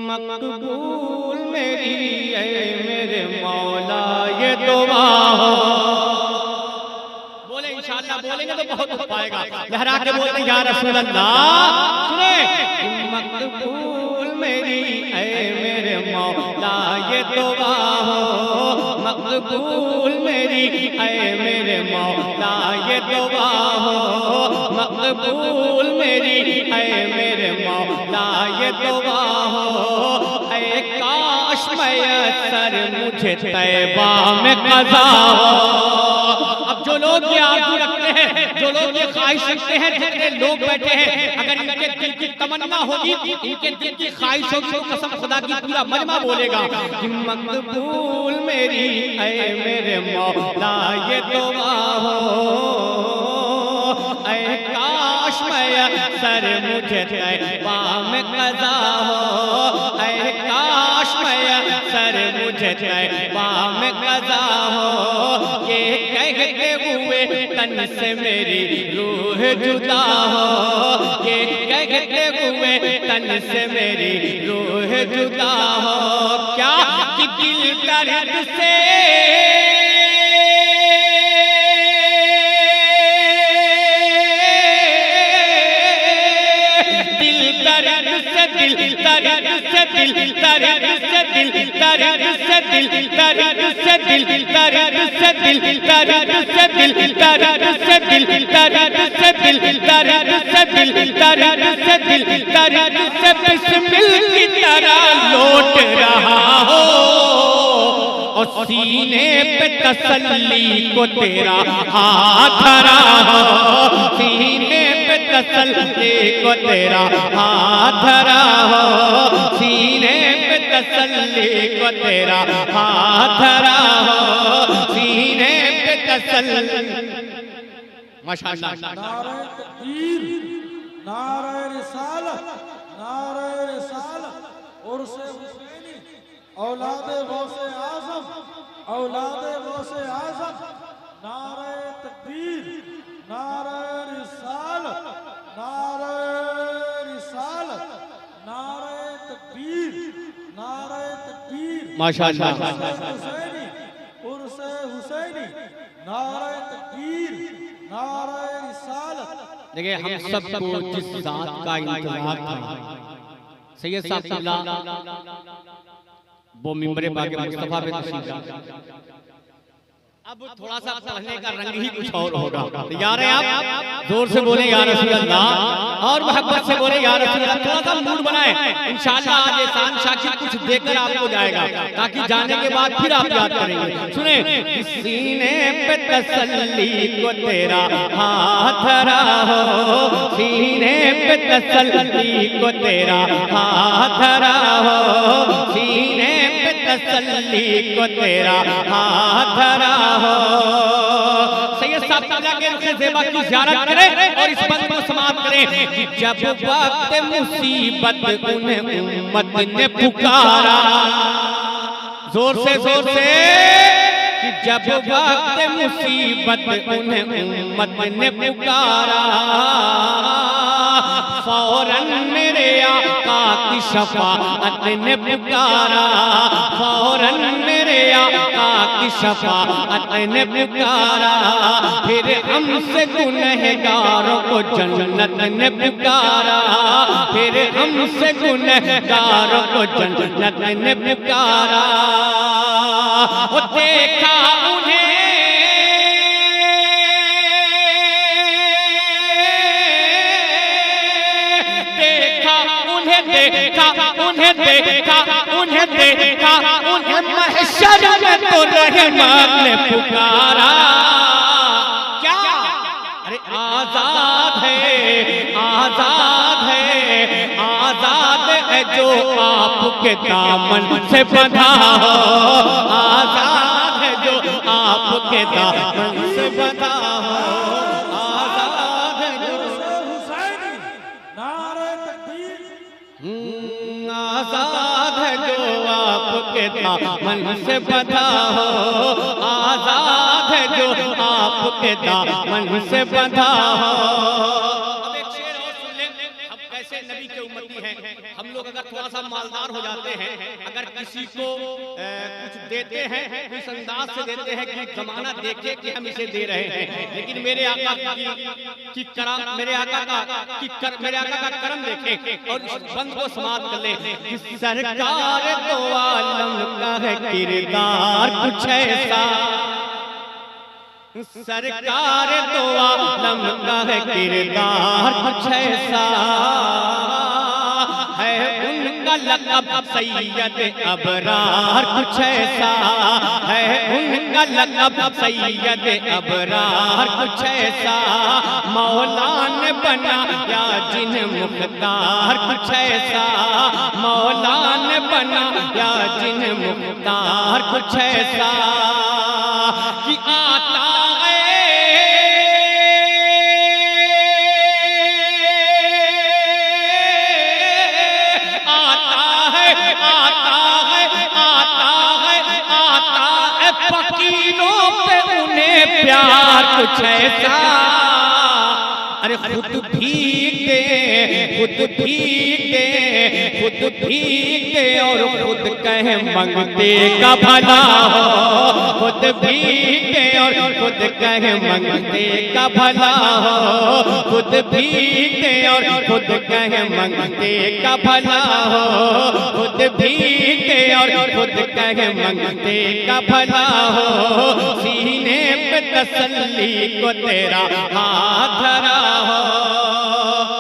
मकबूल मेरी ऐ मेरे मौला ये दुआ हो। बोले इंशाअल्लाह, बोलेंगे तो बहुत हो पाएगा। लहरा के बोलते या रसूल अल्लाह। सुने, मकबूल मेरी ऐ मेरे मौला ये दुआ हो। मकबूल मेरी ऐ मेरे मौला ये दुआ हो। मकबूल मेरी ऐ मेरे मौला ये दुआ हो। ऐ काश मैसर मुझे तैबा में क़ज़ा हो। अब जो लोग ये आरज़ू रखते हैं, जो लोग ये ख्वाहिश रखते हैं, जितने लोग बैठे हैं, अगर इनके दिल की तमन्ना होगी, इनके दिल की ख्वाहिश होगी, तो कसम खुदा की पूरा मजमा बोलेगा कि मकबूल मेरी ऐ मेरे मौला ये दुआ हो। ऐ काश मैसर मुझे तैबा में क़ज़ा हो। ऐ काश मैसर मुझे तैबा में क़ज़ा हो। ये कहते हुए तन से मेरी रूह जुदा हो। ये कहते हुए तन से मेरी रूह जुदा हो। क्या कि दिल दर्द से बिस्मिल की तरह लौट रहा हो। और सीने पे तसल्ली को तेरा हाथ धरा हो। सीने पे तसल्ली को तेरा हाथ धरा हो। सीने पे तसल्ली को तेरा हाथ धरा हो। सीने पे तसल्ली। माशाअल्लाह। नारे तकबीर, नारे रिसालत, नारे रिसालत। उर्से हुसैनी, औलादे गौसे आज़म, औलादे गौसे आज़म। नारे तकबीर, नारे रिसालत, नारे रिसालत, नारे तकबीर, नारे तकबीर। माशाअल्लाह। हुसैनी, उर्से हुसैनी, नारे तकबीर, नारे रिसालत। देखिए, हम सबको जिस ज़ात का इंतज़ार था, सैयद साहब वो मिंबरे बागे मुस्तफा पे तशरीफ लाए। अब थोड़ा सा पढ़ने का रंग ही कुछ और होगा। तैयार हैं आप? जोर से बोले या रसूल अल्लाह, और मोहब्बत से बोले या रसूल अल्लाह। थोड़ा सा मूड बनाए, इंशाअल्लाह आज एहसान शाकिर कुछ देकर आपको जाएगा, ताकि जाने के बाद फिर आप याद करेंगे। सुने, सीने पे तसल्ली को तेरा हाथ धरा हो। सीने पे तसल्ली को तेरा हाथ धरा हो। सीने पे तसल्ली को तेरा हाथ धरा हो। सैयद साहब के रुख़ ज़ेबा की ज़ियारत करें और इस बंद को समाप्त करें कि जब वक्त मुसीबत उन्हें उम्मत ने पुकारा। जोर से कि जब वक्त मुसीबत उन्हें उम्मत ने पुकारा। फौरन मेरे आका की शफाअत ने पुकारा। फौरन मेरे आका की शफाअत ने पुकारा। फिर हमसे गुनहगारों को जन्नत ने पुकारा। फिर हमसे गुनहगारों को जन्नत ने पुकारा। वो देखा उन्हें, उन्हें महशर में तो रहमान ने पुकारा। क्या? अरे आजाद है, आजाद है, आजाद है जो आपके दामन से बंधा हो। आजाद है जो आपके दामन से बंधा हो। आजाद है जो हुसैनी, नारे तकबीर। आजाद है जो आपके दामन से बंधा हो। आजाद है जो आपके दामन से बंधा हो। अब एक शेर और सुन लें, हम कैसे नबी के उम्मती हैं, हम लोग लोग अगर थोड़ा सा मालदार हो जाते हैं, अगर किसी को कुछ देते हैं तो इस अंदाज से देते हैं कि जमाना देखे कि हम इसे दे रहे हैं, लेकिन मेरे आका का करम देखें और इस बंद को समाप्त कर ले। सरकार तो आलम का है किरदार कुछ ऐसा, सरकार तो आलम का है किरदार कुछ ऐसा है, उनका लक़ब सैयद अबरार कुछ ऐसा है, उनका लक़ब सैयद अबरार कुछ ऐसा, मौला ने बनाया जिन मुख्तार कुछ ऐसा, मौला ने बनाया जिन मुख्तार कुछ ऐसा कि आता प्यार कुछ ऐसा, अरे खुद भीग दे, खुद भीग दे, खुद भीग दे और खुद कहे मंगते का भला हो, खुद भीग दे और खुद कहे मंगते का भला हो, खुद भीग दे और खुद कहे मंगते का भला हो, खुद भीग दे और खुद कहे मंगते का भला हो, सीने पे तसल्ली को तेरा हाथ धरा हो।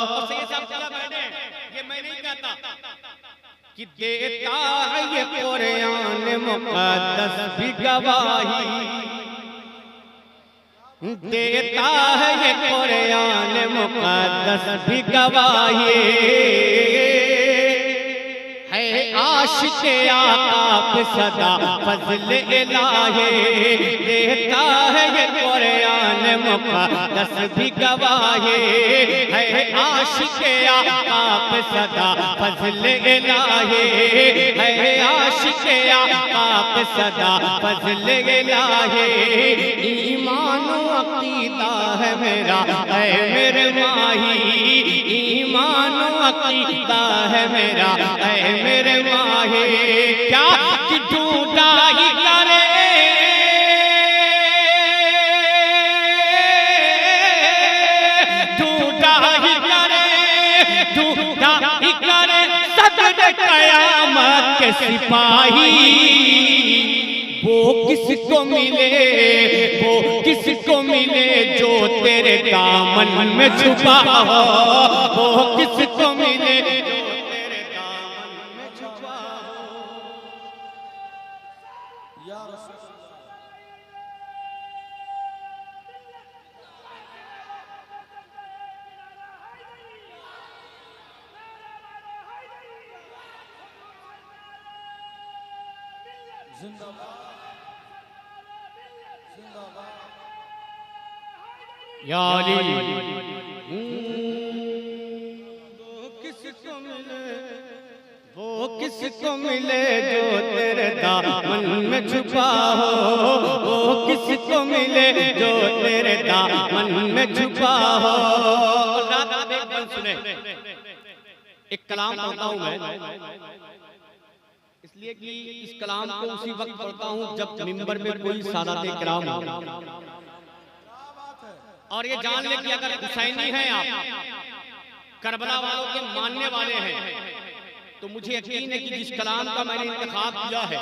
और सही साहब चला बैठे, ये मैं नहीं कहता कि देता है ये कुरान मुक़द्दस भी गवाही, देता है ये कुरान मुक़द्दस भी गवाही है, आशिक़ आका पे सदा फज़्ल इलाही, देता है ये कुरान मुक़द्दस भी गवाही है, आशिक़ आका पे सदा फज़्ल इलाही है, आशिक़ आका पे सदा फज़्ल इलाही, ईमान अक़ीदा है मेरा है मेरे माही, ईमान अक़ीदा है मेरा है मेरे माही, क्या कि ढूंढा ही करे, ढूंढा ही करे, ढूंढा ही करे सदर क़यामत के सिपाही, वो किसको मिले, वो किसको मिले जो तेरे दामन में छुपा हो, वो किसको मिले जो तेरे दामन में छुपा हो। या रसूल जिंदाबाद जिंदाबाद। या अली वो किसको मिले, वो किसको मिले जो तेरे दामन में छुपा हो, वो किसको मिले जो तेरे दामन में छुपा हो। रात आप एक बंद सुने, एक कलाम पढ़ता हूँ मैं, इसलिए कि इस कलाम को उसी वक्त पढ़ता हूँ जब मिंबर में कोई सादात किराम हो, और ये जान ले कि अगर हुसैनी हैं आप, करबला वालों के मानने वाले हैं, तो मुझे यकीन है कि जिस कलाम का मैंने इंतखाब किया है